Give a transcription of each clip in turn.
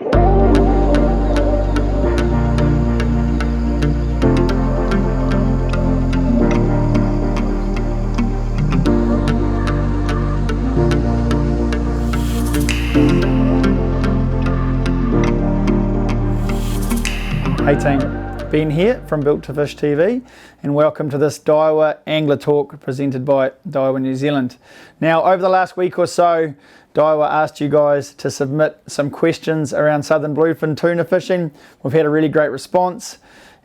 Hey team, Ben here from Built to Fish TV, and welcome to this Daiwa Angler Talk presented by Daiwa New Zealand. Now, over the last week or so, Daiwa asked you guys to submit some questions around southern bluefin tuna fishing. We've had a really great response,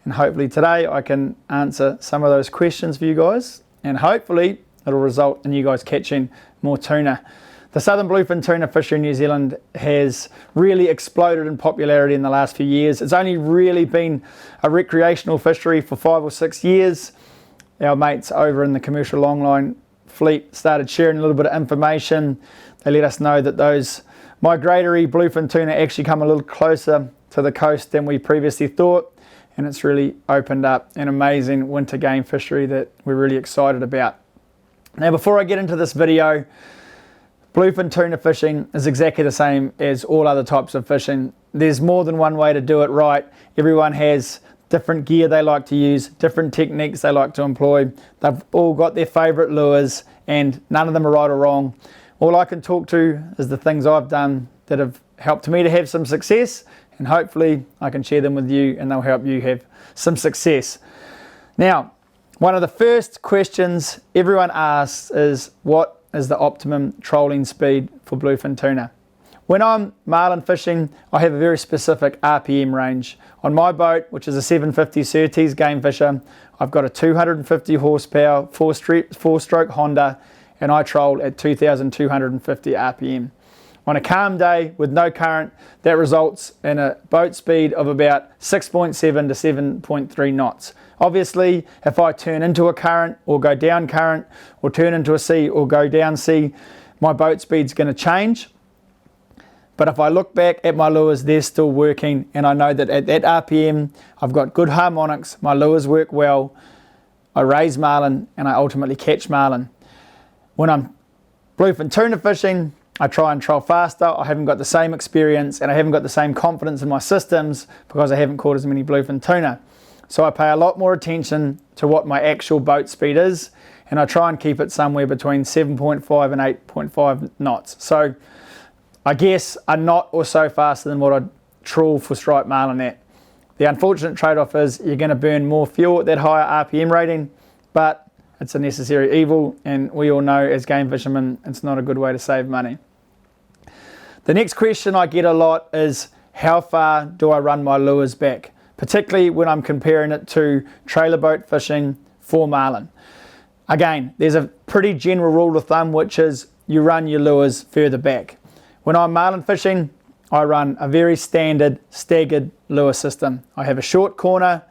and hopefully today I can answer some of those questions for you guys, and hopefully it'll result in you guys catching more tuna. The southern bluefin tuna fishery in New Zealand has really exploded in popularity in the last few years. It's only really been a recreational fishery for 5 or 6 years. Our mates over in the commercial longline fleet started sharing a little bit of information. They let us know that those migratory bluefin tuna actually come a little closer to the coast than we previously thought, and it's really opened up an amazing winter game fishery that we're really excited about. Now, before I get into this video, bluefin tuna fishing is exactly the same as all other types of fishing. There's more than one way to do it right. Everyone has different gear they like to use, different techniques they like to employ. They've all got their favourite lures, and none of them are right or wrong. All I can talk to is the things I've done that have helped me to have some success, and hopefully I can share them with you and they'll help you have some success. Now, one of the first questions everyone asks is, what is the optimum trolling speed for bluefin tuna? When I'm marlin fishing, I have a very specific RPM range. On my boat, which is a 750 Surtees game fisher, I've got a 250 horsepower, four-stroke Honda, and I troll at 2,250 RPM. On a calm day with no current, that results in a boat speed of about 6.7 to 7.3 knots. Obviously, if I turn into a current or go down current, or turn into a sea or go down sea, my boat speed's going to change. But if I look back at my lures, they're still working, and I know that at that RPM, I've got good harmonics, my lures work well, I raise marlin, and I ultimately catch marlin. When I'm bluefin tuna fishing, I try and troll faster. I haven't got the same experience, and I haven't got the same confidence in my systems because I haven't caught as many bluefin tuna. So I pay a lot more attention to what my actual boat speed is, and I try and keep it somewhere between 7.5 and 8.5 knots. So I guess a knot or so faster than what I'd trawl for striped marlin at. The unfortunate trade-off is you're going to burn more fuel at that higher RPM rating, but it's a necessary evil, and we all know as game fishermen it's not a good way to save money. The next question I get a lot is, how far do I run my lures back? Particularly when I'm comparing it to trailer boat fishing for marlin. Again, there's a pretty general rule of thumb, which is you run your lures further back. When I'm marlin fishing, I run a very standard staggered lure system. I have a short corner,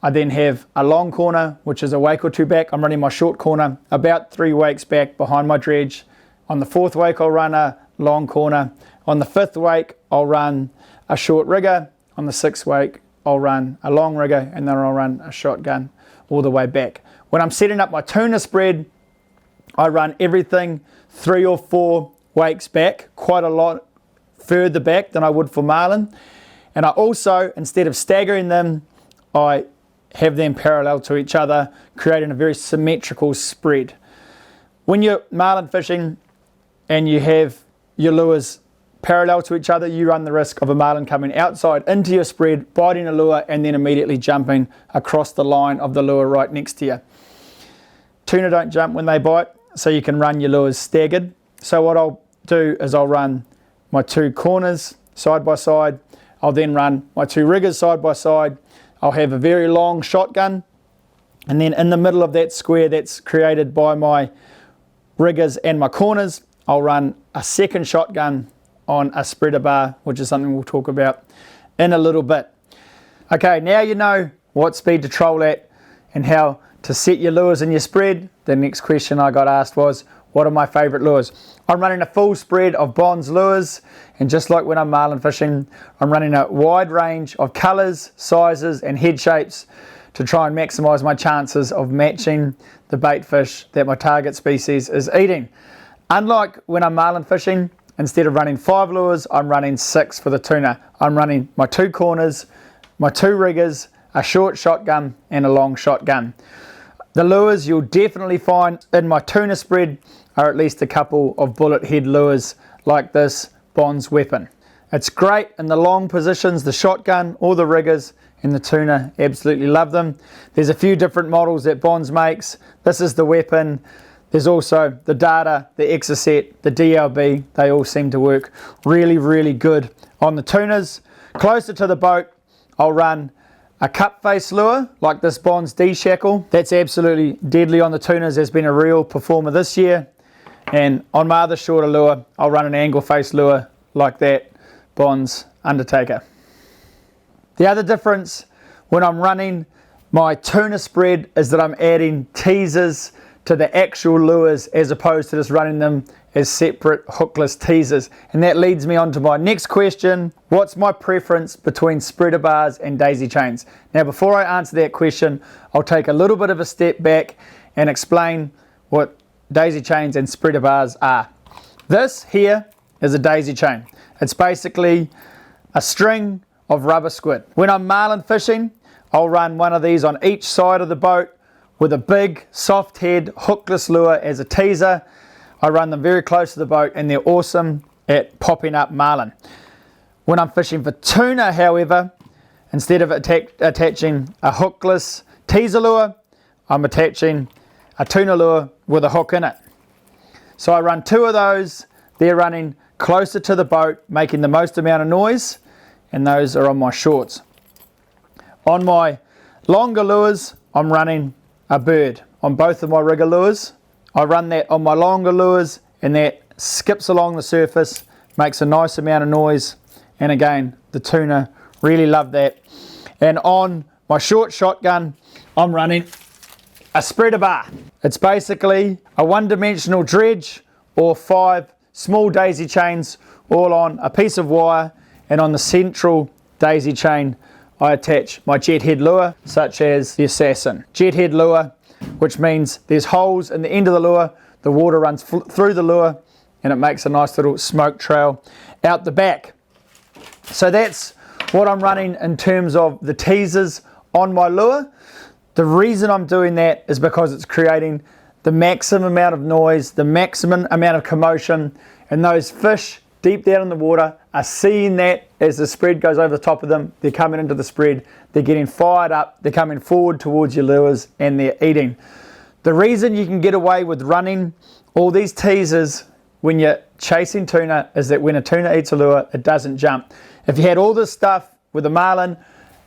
I then have a long corner, which is a wake or two back. I'm running my short corner about 3 wakes back behind my dredge. On the 4th wake, I'll run a long corner. On the 5th wake, I'll run a short rigger. On the 6th wake, I'll run a long rigger, and then I'll run a shotgun all the way back. When I'm setting up my tuna spread, I run everything 3 or 4 wakes back, quite a lot further back than I would for marlin. And I also, instead of staggering them, I have them parallel to each other, creating a very symmetrical spread. When you're marlin fishing and you have your lures parallel to each other, you run the risk of a marlin coming outside into your spread, biting a lure, and then immediately jumping across the line of the lure right next to you. Tuna don't jump when they bite, so you can run your lures staggered. So what I'll do is I'll run my 2 corners side by side. I'll then run my 2 riggers side by side. I'll have a very long shotgun, and then in the middle of that square that's created by my riggers and my corners, I'll run a second shotgun on a spreader bar, which is something we'll talk about in a little bit. Okay, now you know what speed to troll at and how to set your lures in your spread. The next question I got asked was, what are my favourite lures? I'm running a full spread of Bond's lures, and just like when I'm marlin fishing, I'm running a wide range of colours, sizes and head shapes to try and maximise my chances of matching the bait fish that my target species is eating. Unlike when I'm marlin fishing, instead of running 5 lures, I'm running 6 for the tuna. I'm running my 2 corners, my 2 riggers, a short shotgun and a long shotgun. The lures you'll definitely find in my tuna spread are at least a couple of bullet head lures like this Bond's weapon. It's great in the long positions, the shotgun or the riggers, and the tuna absolutely love them. There's a few different models that Bonds makes. This is the weapon. There's also the Data, the Exocet, the DLB. They all seem to work really, really good on the tunas. Closer to the boat, I'll run a cup face lure like this Bonds D-Shackle. That's absolutely deadly on the tunas. Has been a real performer this year. And on my other shorter lure, I'll run an angle face lure like that Bonds Undertaker. The other difference when I'm running my tuna spread is that I'm adding teasers to the actual lures as opposed to just running them as separate hookless teasers. And that leads me on to my next question. What's my preference between spreader bars and daisy chains? Now, before I answer that question, I'll take a little bit of a step back and explain what daisy chains and spreader bars are. This here is a daisy chain. It's basically a string of rubber squid. When I'm marlin fishing, I'll run one of these on each side of the boat with a big soft head hookless lure as a teaser. I run them very close to the boat and they're awesome at popping up marlin. When I'm fishing for tuna, however, instead of attaching a hookless teaser lure, I'm attaching a tuna lure with a hook in it. So I run 2 of those. They're running closer to the boat, making the most amount of noise, and those are on my shorts. On my longer lures, I'm running a bird. On both of my rigger lures, I run that on my longer lures, and that skips along the surface, makes a nice amount of noise, and again, the tuna really love that. And on my short shotgun, I'm running a spreader bar. It's basically a one-dimensional dredge or 5 small daisy chains all on a piece of wire, and on the central daisy chain I attach my jet head lure, such as the Assassin. Jet head lure, which means there's holes in the end of the lure, the water runs through the lure and it makes a nice little smoke trail out the back. So that's what I'm running in terms of the teasers on my lure. The reason I'm doing that is because it's creating the maximum amount of noise, the maximum amount of commotion, and those fish deep down in the water are seeing that as the spread goes over the top of them. They're coming into the spread, they're getting fired up, they're coming forward towards your lures and they're eating. The reason you can get away with running all these teasers when you're chasing tuna is that when a tuna eats a lure, it doesn't jump. If you had all this stuff with a marlin,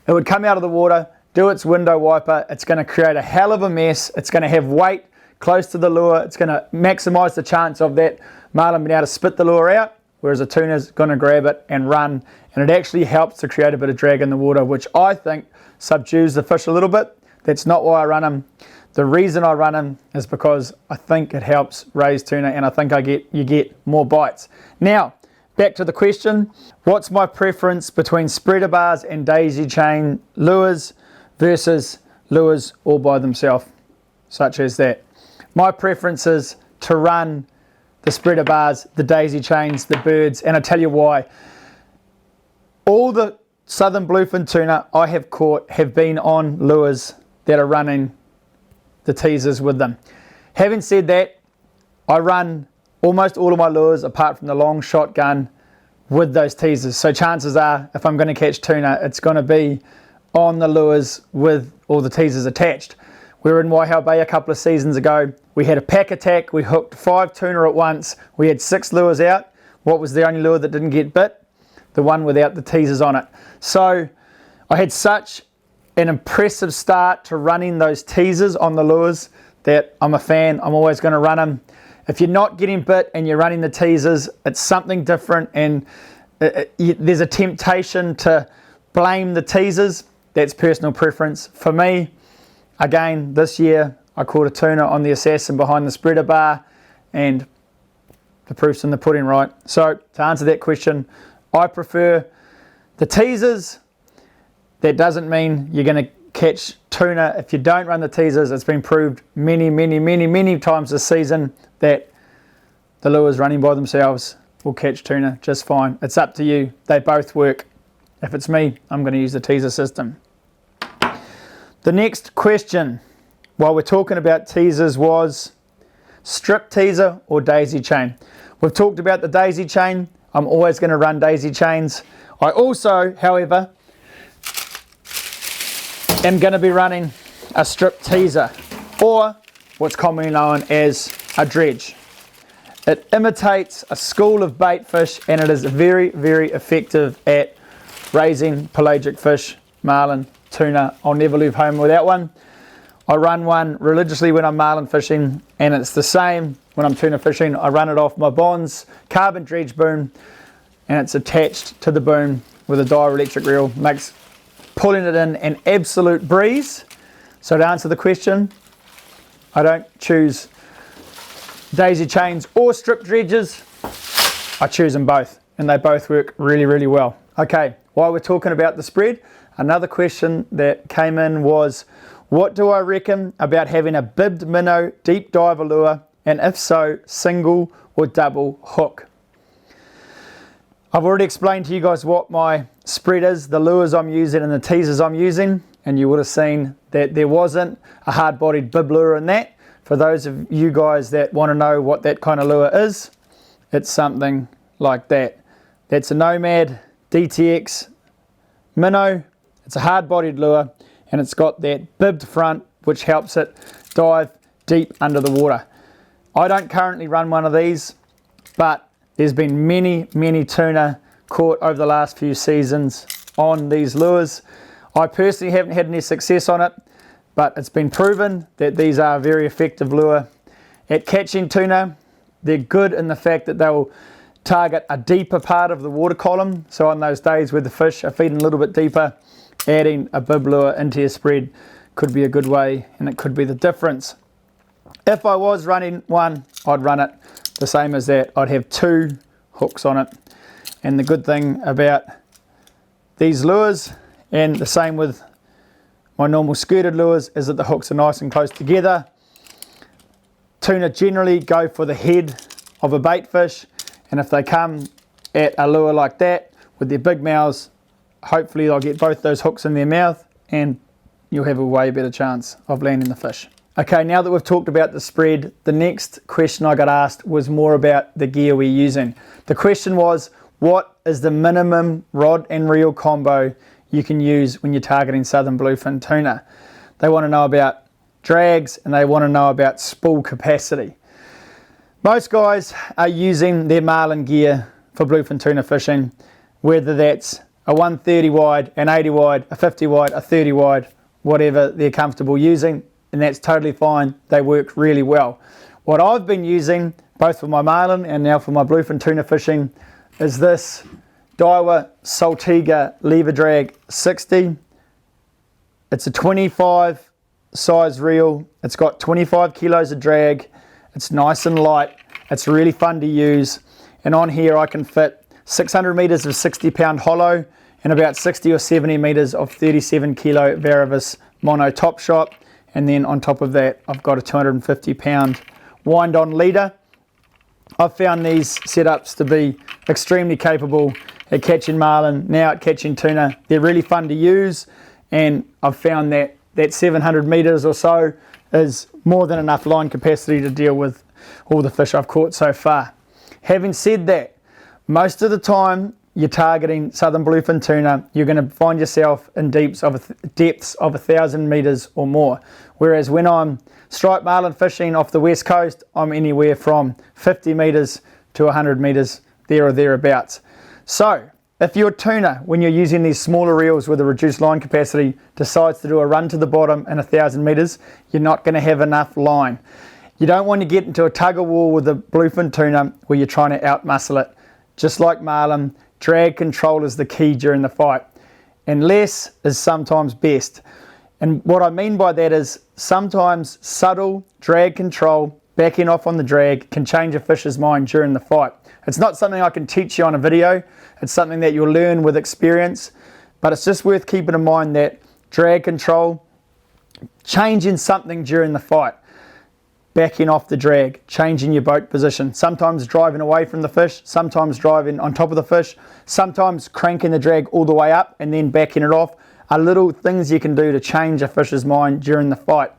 it would come out of the water, do its window wiper, it's going to create a hell of a mess, it's going to have weight close to the lure, it's going to maximize the chance of that marlin being able to spit the lure out, whereas a tuna's going to grab it and run, and it actually helps to create a bit of drag in the water, which I think subdues the fish a little bit. That's not why I run them. The reason I run them is because I think it helps raise tuna, and I think you get more bites. Now, back to the question, what's my preference between spreader bars and daisy chain lures versus lures all by themselves, such as that? My preference is to run the spreader bars, the daisy chains, the birds, and I tell you why. All the Southern Bluefin Tuna I have caught have been on lures that are running the teasers with them. Having said that, I run almost all of my lures apart from the long shotgun with those teasers. So chances are, if I'm going to catch tuna, it's going to be on the lures with all the teasers attached. We were in Waihau Bay a couple of seasons ago. We had a pack attack. We hooked 5 tuna at once. We had 6 lures out. What was the only lure that didn't get bit? The one without the teasers on it. So I had such an impressive start to running those teasers on the lures that I'm a fan. I'm always going to run them. If you're not getting bit and you're running the teasers, it's something different, and there's a temptation to blame the teasers. That's personal preference. For me, again, this year I caught a tuna on the Assassin behind the spreader bar, and the proof's in the pudding, right? So to answer that question, I prefer the teasers. That doesn't mean you're going to catch tuna if you don't run the teasers. It's been proved many times this season that the lures running by themselves will catch tuna just fine. It's up to you. They both work. If it's me, I'm going to use the teaser system. The next question, while we're talking about teasers, was strip teaser or daisy chain. We've talked about the daisy chain. I'm always going to run daisy chains. I also, however, am going to be running a strip teaser, or what's commonly known as a dredge. It imitates a school of bait fish, and it is very, very effective at raising pelagic fish, marlin, tuna. I'll never leave home without one. I run one religiously when I'm marlin fishing, and it's the same when I'm tuna fishing. I run it off my Bonds carbon dredge boom, and it's attached to the boom with a Daiwa electric reel. Makes pulling it in an absolute breeze. So to answer the question, I don't choose daisy chains or strip dredges. I choose them both, and they both work really, really well. Okay, while we're talking about the spread, another question that came in was, what do I reckon about having a bibbed minnow deep diver lure, and if so, single or double hook? I've already explained to you guys what my spread is, the lures I'm using and the teasers I'm using, and you would have seen that there wasn't a hard-bodied bib lure in that. For those of you guys that want to know what that kind of lure is, it's something like that. That's a Nomad DTX minnow. It's a hard-bodied lure, and it's got that bibbed front, which helps it dive deep under the water. I don't currently run one of these, but there's been many, many tuna caught over the last few seasons on these lures. I personally haven't had any success on it, but it's been proven that these are a very effective lure at catching tuna. They're good in the fact that they'll target a deeper part of the water column. So on those days where the fish are feeding a little bit deeper, adding a bib lure into your spread could be a good way, and it could be the difference. If I was running one, I'd run it the same as that. I'd have 2 hooks on it. And the good thing about these lures, and the same with my normal skirted lures, is that the hooks are nice and close together. Tuna generally go for the head of a bait fish, and if they come at a lure like that with their big mouths, hopefully they'll get both those hooks in their mouth and you'll have a way better chance of landing the fish. Okay, now that we've talked about the spread, the next question I got asked was more about the gear we're using. The question was, what is the minimum rod and reel combo you can use when you're targeting southern bluefin tuna? They want to know about drags, and they want to know about spool capacity. Most guys are using their marlin gear for bluefin tuna fishing, whether that's a 130 wide, an 80 wide, a 50 wide, a 30 wide, whatever they're comfortable using, and that's totally fine. They work really well. What I've been using, both for my marlin and now for my bluefin tuna fishing, is this Daiwa Saltiga lever drag 60. It's a 25 size reel. It's got 25 kilos of drag. It's nice and light. It's really fun to use. And on here I can fit 600 meters of 60 pound hollow and about 60 or 70 meters of 37 kilo Varivis mono top shot. And then on top of that, I've got a 250 pound wind on leader. I've found these setups to be extremely capable at catching marlin, now at catching tuna. They're really fun to use, and I've found that 700 meters or so is more than enough line capacity to deal with all the fish I've caught so far. Having said that, most of the time you're targeting southern bluefin tuna, you're going to find yourself in depths of 1,000 meters or more. Whereas when I'm striped marlin fishing off the west coast, I'm anywhere from 50 meters to 100 meters, there or thereabouts. So if your tuna, when you're using these smaller reels with a reduced line capacity, decides to do a run to the bottom in 1,000 meters, you're not going to have enough line. You don't want to get into a tug of war with the bluefin tuna where you're trying to outmuscle it. Just like marlin, drag control is the key during the fight, and less is sometimes best. And what I mean by that is sometimes subtle drag control, backing off on the drag, can change a fish's mind during the fight. It's not something I can teach you on a video. It's something that you'll learn with experience, but it's just worth keeping in mind that drag control, changing something during the fight. backing off the drag, changing your boat position, sometimes driving away from the fish, sometimes driving on top of the fish, sometimes cranking the drag all the way up and then backing it off, are little things you can do to change a fish's mind during the fight.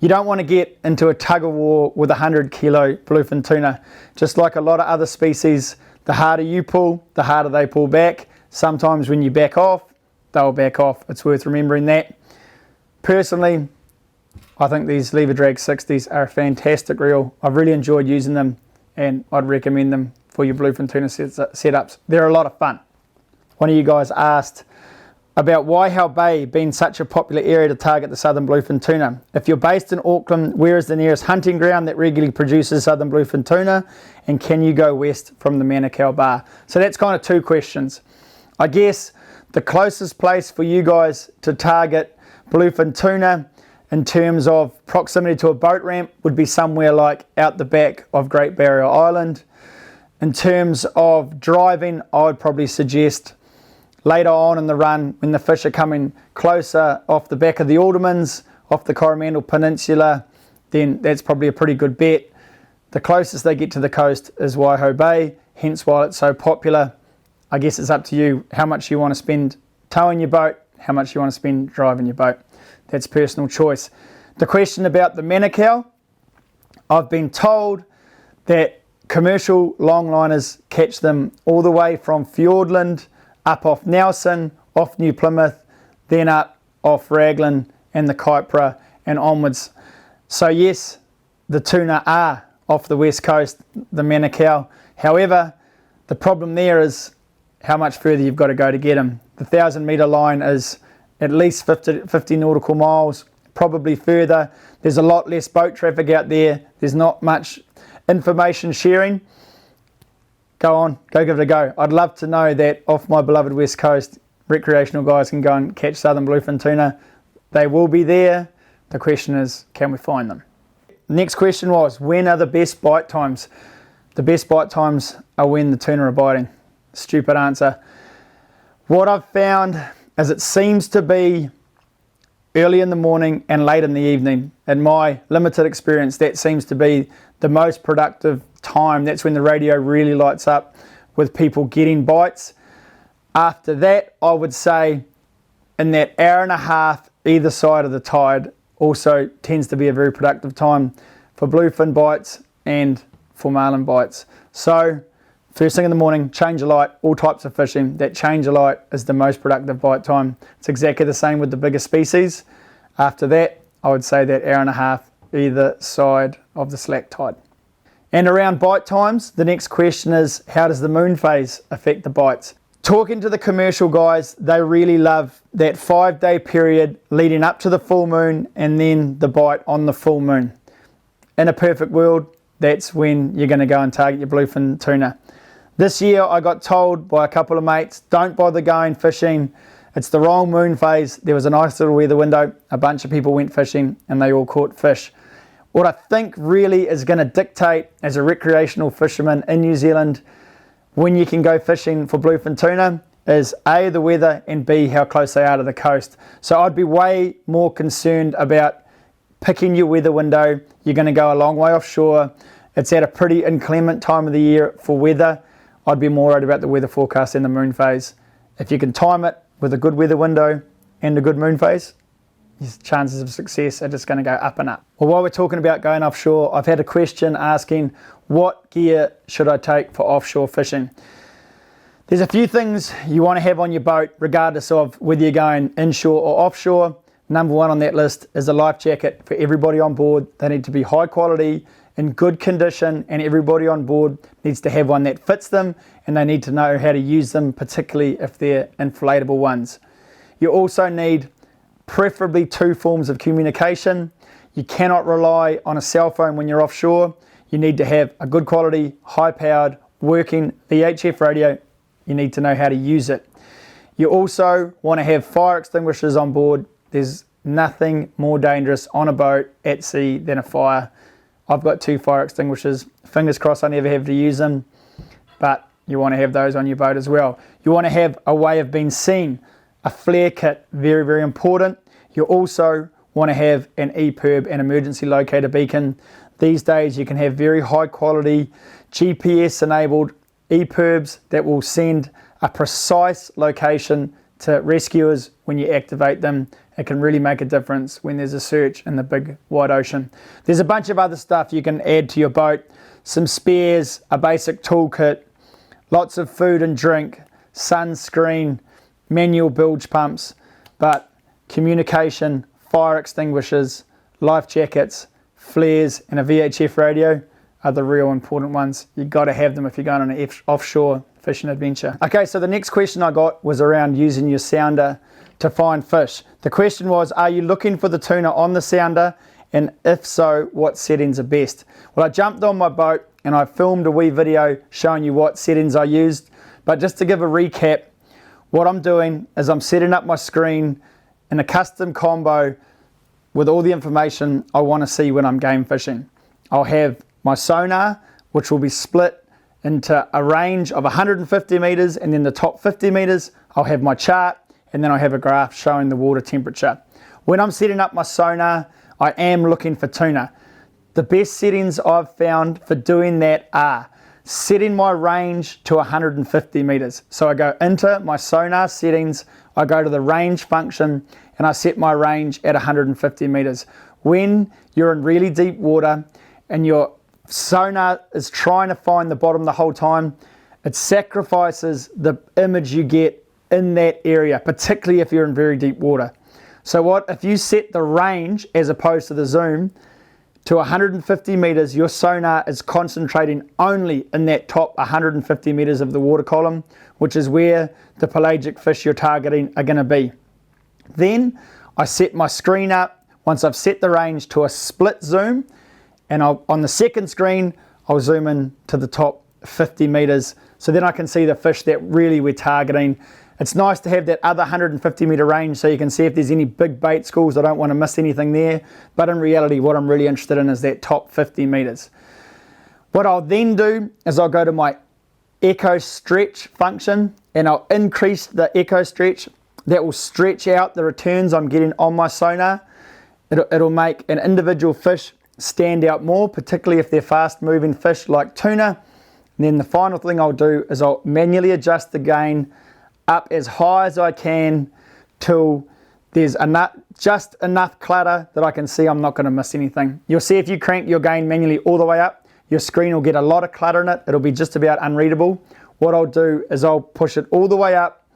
You don't want to get into a tug of war with a 100 kilo bluefin tuna. Just like a lot of other species, the harder you pull, the harder they pull back. Sometimes when you back off, they'll back off. It's worth remembering that. Personally, I think these Lever Drag 60s are a fantastic reel. I've really enjoyed using them and I'd recommend them for your bluefin tuna setups. They're a lot of fun. One of you guys asked about why Howe Bay being such a popular area to target the southern bluefin tuna. If you're based in Auckland, where is the nearest hunting ground that regularly produces southern bluefin tuna, and can you go west from the Manukau Bar? So that's kind of two questions. I guess the closest place for you guys to target bluefin tuna in terms of proximity to a boat ramp would be somewhere like out the back of Great Barrier Island. In terms of driving, I would probably suggest later on in the run, when the fish are coming closer off the back of the Aldermans, off the Coromandel Peninsula, then that's probably a pretty good bet. The closest they get to the coast is Waiho Bay, hence why it's so popular. I guess it's up to you how much you want to spend towing your boat, how much you want to spend driving your boat. That's personal choice. The question about the Manukau, I've been told that commercial longliners catch them all the way from Fiordland, up off Nelson, off New Plymouth, then up off Raglan and the Kaipara and onwards. So yes, the tuna are off the west coast, the Manukau. However, the problem there is how much further you've got to go to get them. The 1,000 metre line is at least 50 nautical miles, probably further. There's a lot less boat traffic out there. There's not much information sharing. Go on, go give it a go. I'd love to know that off my beloved west coast, recreational guys can go and catch southern bluefin tuna. They will be there. The question is, can we find them? Next question was, when are the best bite times? The best bite times are when the tuna are biting. Stupid answer. What I've found is it seems to be early in the morning and late in the evening. In my limited experience, that seems to be the most productive time. That's when the radio really lights up with people getting bites. After that, I would say in that hour and a half either side of the tide also tends to be a very productive time for bluefin bites and for marlin bites. So first thing in the morning, change a light, all types of fishing. That change a light is the most productive bite time. It's exactly the same with the bigger species. After that, I would say that hour and a half either side of the slack tide. And around bite times, the next question is, how does the moon phase affect the bites? Talking to the commercial guys, they really love that 5-day period leading up to the full moon and then the bite on the full moon. In a perfect world, that's when you're going to go and target your bluefin tuna. This year I got told by a couple of mates, don't bother going fishing. It's the wrong moon phase. There was a nice little weather window. A bunch of people went fishing and they all caught fish. What I think really is going to dictate as a recreational fisherman in New Zealand when you can go fishing for bluefin tuna is A, the weather, and B, how close they are to the coast. So I'd be way more concerned about picking your weather window. You're going to go a long way offshore. It's at a pretty inclement time of the year for weather. I'd be more worried about the weather forecast and the moon phase. If you can time it with a good weather window and a good moon phase, your chances of success are just going to go up and up. Well, while we're talking about going offshore, I've had a question asking, what gear should I take for offshore fishing? There's a few things you want to have on your boat, regardless of whether you're going inshore or offshore. Number one on that list is a life jacket for everybody on board. They need to be high quality, in good condition, and everybody on board needs to have one that fits them, and they need to know how to use them, particularly if they're inflatable ones. You also need preferably 2 forms of communication. You cannot rely on a cell phone when you're offshore. You need to have a good quality, high-powered, working VHF radio. You need to know how to use it. You also want to have fire extinguishers on board. There's nothing more dangerous on a boat at sea than a fire. I've got 2 fire extinguishers. Fingers crossed I never have to use them, but you want to have those on your boat as well. You want to have a way of being seen. A flare kit, very, very important. You also want to have an EPIRB, an emergency locator beacon. these days you can have very high quality GPS enabled EPIRBs that will send a precise location to rescuers when you activate them. It can really make a difference when there's a search in the big wide ocean. There's a bunch of other stuff you can add to your boat, some spares, a basic toolkit, lots of food and drink, sunscreen, manual bilge pumps, but communication, fire extinguishers, life jackets, flares and a VHF radio are the real important ones. You've got to have them if you're going on an offshore fishing adventure. Okay, so the next question I got was around using your sounder to find fish. The question was, are you looking for the tuna on the sounder? And if so, what settings are best? Well, I jumped on my boat and I filmed a wee video showing you what settings I used. But just to give a recap, what I'm doing is I'm setting up my screen in a custom combo with all the information I want to see when I'm game fishing. I'll have my sonar, which will be split into a range of 150 meters, and then the top 50 meters, I'll have my chart, and then I'll have a graph showing the water temperature. When I'm setting up my sonar, I am looking for tuna. The best settings I've found for doing that are setting my range to 150 meters. So I go into my sonar settings, I go to the range function, and I set my range at 150 meters. When you're in really deep water and your sonar is trying to find the bottom the whole time, it sacrifices the image you get in that area, particularly if you're in very deep water. So what if you set the range as opposed to the zoom to 150 meters, your sonar is concentrating only in that top 150 meters of the water column, which is where the pelagic fish you're targeting are going to be. Then I set my screen up, once I've set the range, to a split zoom, and on the second screen I'll zoom in to the top 50 meters, so then I can see the fish that really we're targeting. It's nice to have that other 150 meter range so you can see if there's any big bait schools. I don't want to miss anything there, but in reality what I'm really interested in is that top 50 meters. What I'll then do is I'll go to my echo stretch function and I'll increase the echo stretch. That will stretch out the returns I'm getting on my sonar. It'll make an individual fish stand out more, particularly if they're fast moving fish like tuna. And then the final thing I'll do is I'll manually adjust the gain up as high as I can till there's just enough clutter that I can see I'm not going to miss anything. You'll see if you crank your gain manually all the way up, your screen will get a lot of clutter in it. It'll be just about unreadable. What I'll do is I'll push it all the way up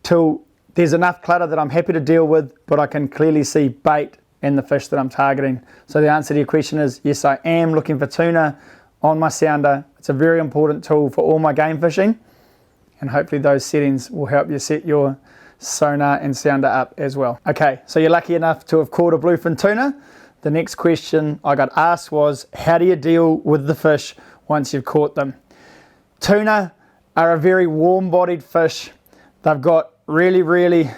till there's enough clutter that I'm happy to deal with, but I can clearly see bait and the fish that I'm targeting. So the answer to your question is yes, I am looking for tuna on my sounder. It's a very important tool for all my game fishing, and hopefully those settings will help you set your sonar and sounder up as well. Okay, so you're lucky enough to have caught a bluefin tuna. The next question I got asked was, how do you deal with the fish once you've caught them? Tuna are a very warm-bodied fish. They've got really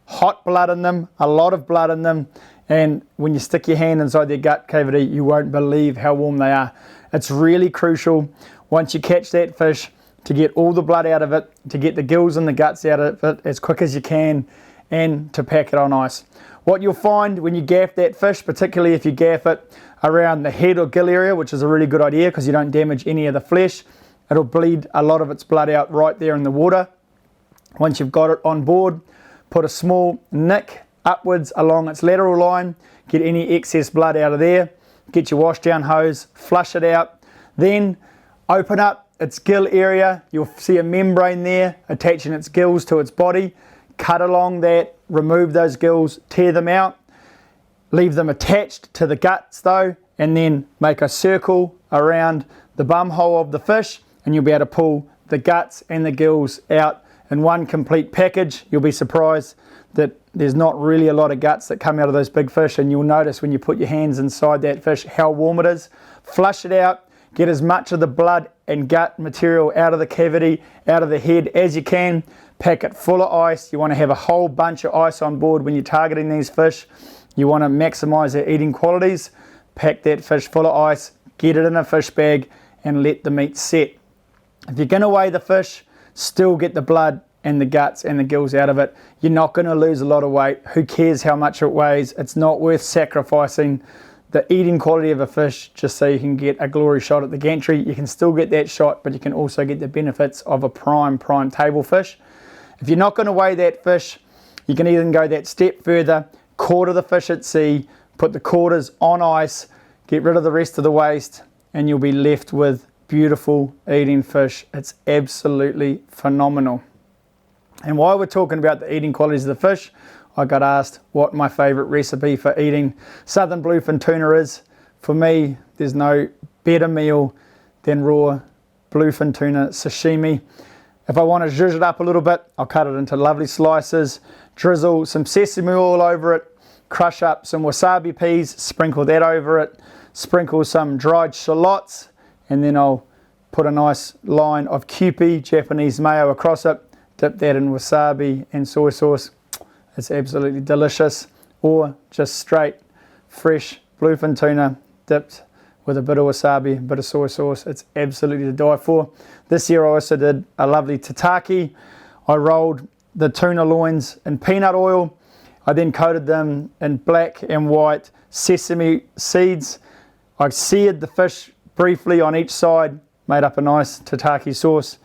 hot blood in them, a lot of blood in them, and when you stick your hand inside their gut cavity, you won't believe how warm they are. It's really crucial once you catch that fish to get all the blood out of it, to get the gills and the guts out of it as quick as you can, and to pack it on ice. What you'll find when you gaff that fish, particularly if you gaff it around the head or gill area, which is a really good idea because you don't damage any of the flesh, it'll bleed a lot of its blood out right there in the water. Once you've got it on board, put a small nick upwards along its lateral line, get any excess blood out of there, get your wash down hose, flush it out, then open up its gill area. You'll see a membrane there attaching its gills to its body. Cut along that, remove those gills, tear them out, leave them attached to the guts though, and then make a circle around the bum hole of the fish, and you'll be able to pull the guts and the gills out in one complete package. You'll be surprised that there's not really a lot of guts that come out of those big fish, and you'll notice when you put your hands inside that fish how warm it is. Flush it out, get as much of the blood and gut material out of the cavity, out of the head as you can. Pack it full of ice. You want to have a whole bunch of ice on board when you're targeting these fish. You want to maximize their eating qualities. Pack that fish full of ice, get it in a fish bag, and let the meat set. If you're going to weigh the fish, still get the blood and the guts and the gills out of it. You're not going to lose a lot of weight. Who cares how much it weighs? It's not worth sacrificing the eating quality of a fish just so you can get a glory shot at the gantry. You can still get that shot, but you can also get the benefits of a prime table fish. If you're not going to weigh that fish, you can even go that step further, quarter the fish at sea, put the quarters on ice, get rid of the rest of the waste, and you'll be left with beautiful eating fish. It's absolutely phenomenal. And while we're talking about the eating qualities of the fish, I got asked what my favourite recipe for eating Southern Bluefin Tuna is. For me, there's no better meal than raw bluefin tuna sashimi. If I want to zhuzh it up a little bit, I'll cut it into lovely slices, drizzle some sesame oil over it, crush up some wasabi peas, sprinkle that over it, sprinkle some dried shallots, and then I'll put a nice line of Kewpie, Japanese mayo across it, dip that in wasabi and soy sauce. It's absolutely delicious. Or just straight, fresh bluefin tuna dipped with a bit of wasabi, a bit of soy sauce. It's absolutely to die for. This year I also did a lovely tataki. I rolled the tuna loins in peanut oil. I then coated them in black and white sesame seeds. I seared the fish briefly on each side, made up a nice tataki sauce,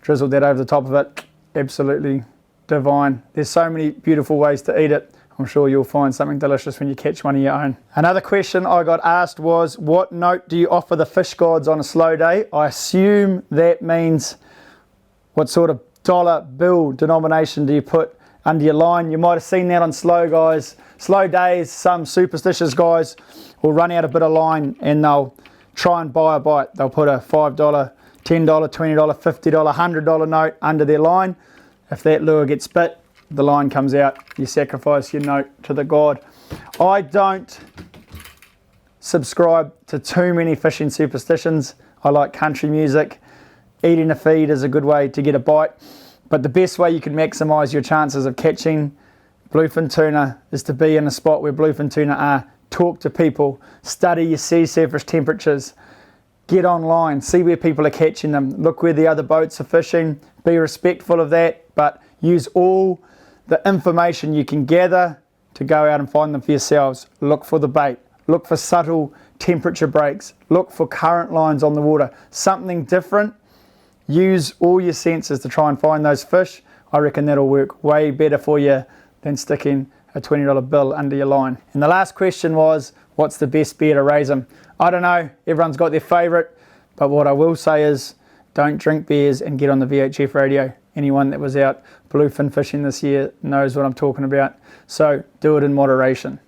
drizzled that over the top of it. Absolutely divine. There's so many beautiful ways to eat it. I'm sure you'll find something delicious when you catch one of your own. Another question I got asked was, what note do you offer the fish gods on a slow day? I assume that means what sort of dollar bill denomination do you put under your line. You might have seen that on slow days. Some superstitious guys will run out a bit of line and they'll try and buy a bite. They'll put a $5, $10, $20, $50, $100 note under their line. If that lure gets bit, the line comes out, you sacrifice your note to the god. I don't subscribe to too many fishing superstitions. I like country music. Eating a feed is a good way to get a bite, but the best way you can maximize your chances of catching bluefin tuna is to be in a spot where bluefin tuna are. Talk to people, study your sea surface temperatures, get online, see where people are catching them, look where the other boats are fishing, be respectful of that, but use all the information you can gather to go out and find them for yourselves. Look for the bait, look for subtle temperature breaks, look for current lines on the water, something different. Use all your senses to try and find those fish. I reckon that'll work way better for you than sticking a $20 bill under your line. And the last question was, what's the best beer to raise them? I don't know, everyone's got their favourite, but what I will say is, don't drink beers and get on the VHF radio. Anyone that was out bluefin fishing this year knows what I'm talking about. So do it in moderation.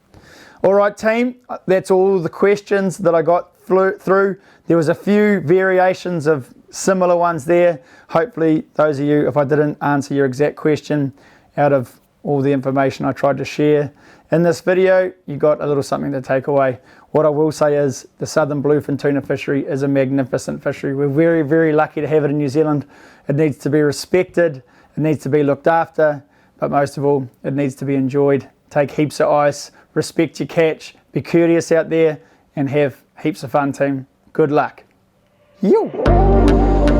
All right, team, that's all the questions that I got through. There was a few variations of similar ones there. Hopefully those of you, if I didn't answer your exact question out of all the information I tried to share in this video, you got a little something to take away. What I will say is the Southern Bluefin Tuna fishery is a magnificent fishery. We're very, very lucky to have it in New Zealand. It needs to be respected, it needs to be looked after, but most of all, it needs to be enjoyed. Take heaps of ice, respect your catch, be courteous out there, and have heaps of fun, team. Good luck. Yo!